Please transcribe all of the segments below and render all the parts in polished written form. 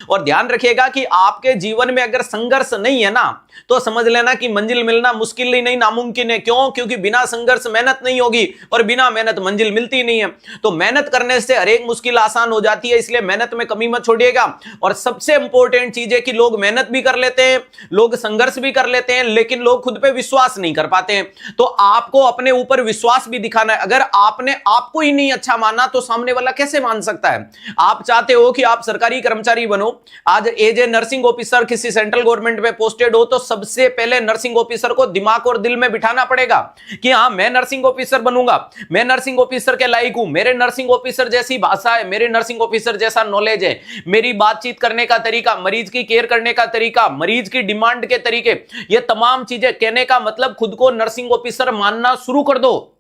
और ध्यान रखिएगा कि आपके जीवन में अगर संघर्ष नहीं है ना, तो समझ लेना कि मंजिल मिलना मुश्किल ही नहीं, नामुमकिन है। क्यों? क्योंकि बिना संघर्ष मेहनत नहीं होगी, और बिना मेहनत मंजिल मिलती नहीं है। तो मेहनत करने से हर एक मुश्किल आसान हो जाती है, इसलिए मेहनत में कमी मत छोड़िएगा। और सबसे इंपॉर्टेंट चीज है कि लोग मेहनत भी कर लेते हैं, लोग संघर्ष भी कर लेते हैं, लेकिन लोग खुद पे विश्वास नहीं कर पाते हैं। तो आपको अपने ऊपर विश्वास भी दिखाना है। अगर आपने आपको ही नहीं अच्छा माना, तो सामने वाला कैसे मान सकता है? आप चाहते हो कि आप सरकारी कर्मचारी बनो, आज एज ए नर्सिंग ऑफिसर किसी सेंट्रल गवर्नमेंट में पोस्टेड हो, तो सबसे पहले नर्सिंग ऑफिसर को दिमाग और दिल में बिठाना पड़ेगा कि हां, मैं नर्सिंग ऑफिसर बनूंगा, मैं नर्सिंग ऑफिसर के लायक हूं, मेरे नर्सिंग ऑफिसर जैसी भाषा है, मेरे नर्सिंग ऑफिसर जैसा नॉलेज है, मेरी बातचीत करने का तरीका, मरीज की केयर करने का तरीका, मरीज की डिमांड के तरीके, ये तमाम चीजें कहने का मतलब खुद को नर्सिंग ऑफिसर मानना शुरू कर दो।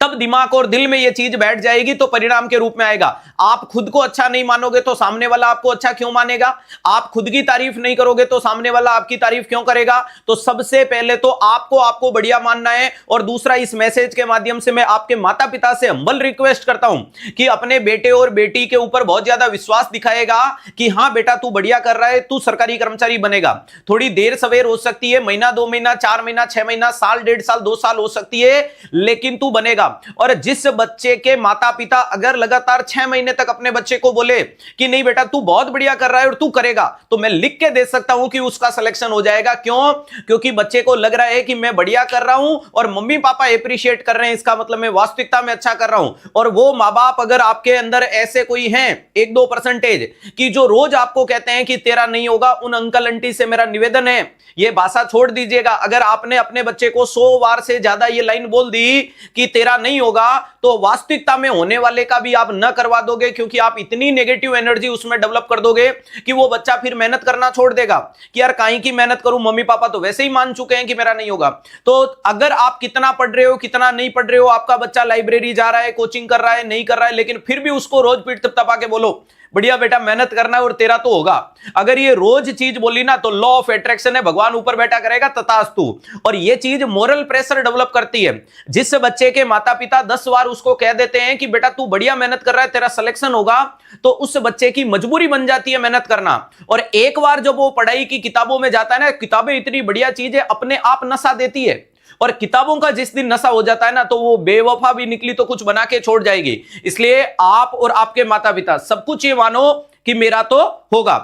तब दिमाग और दिल में यह चीज बैठ जाएगी, तो परिणाम के रूप में आएगा। आप खुद को अच्छा नहीं मानोगे तो सामने वाला आपको अच्छा क्यों मानेगा? आप खुद की तारीफ नहीं करोगे तो सामने वाला आपकी तारीफ क्यों करेगा? तो सबसे पहले तो आपको बढ़िया मानना है। और दूसरा, इस मैसेज के माध्यम से मैं आपके माता पिता से हम्बल रिक्वेस्ट करता हूं कि अपने बेटे और बेटी के ऊपर बहुत ज्यादा विश्वास दिखाएगा कि हां बेटा, तू बढ़िया कर रहा है, तू सरकारी कर्मचारी बनेगा। थोड़ी देर सवेर हो सकती है, महीना, 2 महीना, 4 महीना, 6 महीना, साल, 1.5 साल, 2 साल हो सकती है, लेकिन तू बनेगा। और जिस बच्चे के माता पिता अगर लगातार 6 महीने तक अपने बच्चे को बोले कि नहीं बेटा, तू बहुत बढ़िया कर रहा है और तू करेगा, तो मैं लिख के दे सकता हूं कि उसका सिलेक्शन हो जाएगा। क्यों? क्योंकि बच्चे को लग रहा है कि मैं बढ़िया कर रहा हूं और मम्मी पापा एप्रिशिएट कर रहे हैं, इसका मतलब मैं वास्तविकता में अच्छा कर रहा हूं। और वो माँ बाप अगर आपके अंदर ऐसे कोई हैं 1-2% कि जो रोज आपको कहते हैं कि तेरा नहीं होगा, उन अंकल आंटी से मेरा निवेदन है, ये भाषा छोड़ दीजिएगा। अगर आपने अपने बच्चे को 100 बार से ज्यादा ये लाइन बोल दी कि तेरा नहीं होगा, तो वास्तविकता में होने वाले का भी आप न करवा दोगे, क्योंकि आप इतनी नेगेटिव एनर्जी उसमें डेवलप कर दोगे कि वो बच्चा फिर मेहनत करना छोड़ देगा कि यार काहे की मेहनत करूं, मम्मी पापा तो वैसे ही मान चुके हैं कि मेरा नहीं होगा। तो अगर आप कितना पढ़ रहे हो, कितना नहीं पढ़ रहे हो, आपका बच्चा लाइब्रेरी जा रहा है, कोचिंग कर रहा है, नहीं कर रहा है, लेकिन फिर भी उसको रोज पीठ थपथपा के बोलो बढ़िया बेटा मेहनत करना है और तेरा तो होगा। अगर ये रोज चीज बोली ना, तो लॉ ऑफ अट्रैक्शन है, भगवान ऊपर बैठा करेगा, तथास्तु। और ये चीज मोरल प्रेशर डेवलप करती है। जिस बच्चे के माता पिता 10 बार उसको कह देते हैं कि बेटा तू बढ़िया मेहनत कर रहा है, तेरा सिलेक्शन होगा, तो उस बच्चे की मजबूरी बन जाती है मेहनत करना। और एक बार जब वो पढ़ाई की किताबों में जाता है ना, किताबें इतनी बढ़िया चीज है, अपने आप नशा देती है। और किताबों का जिस दिन नशा हो जाता है ना, तो वो बेवफा भी निकली तो कुछ बना के छोड़ जाएगी। इसलिए आप और आपके माता पिता सब कुछ ये मानो कि मेरा तो होगा।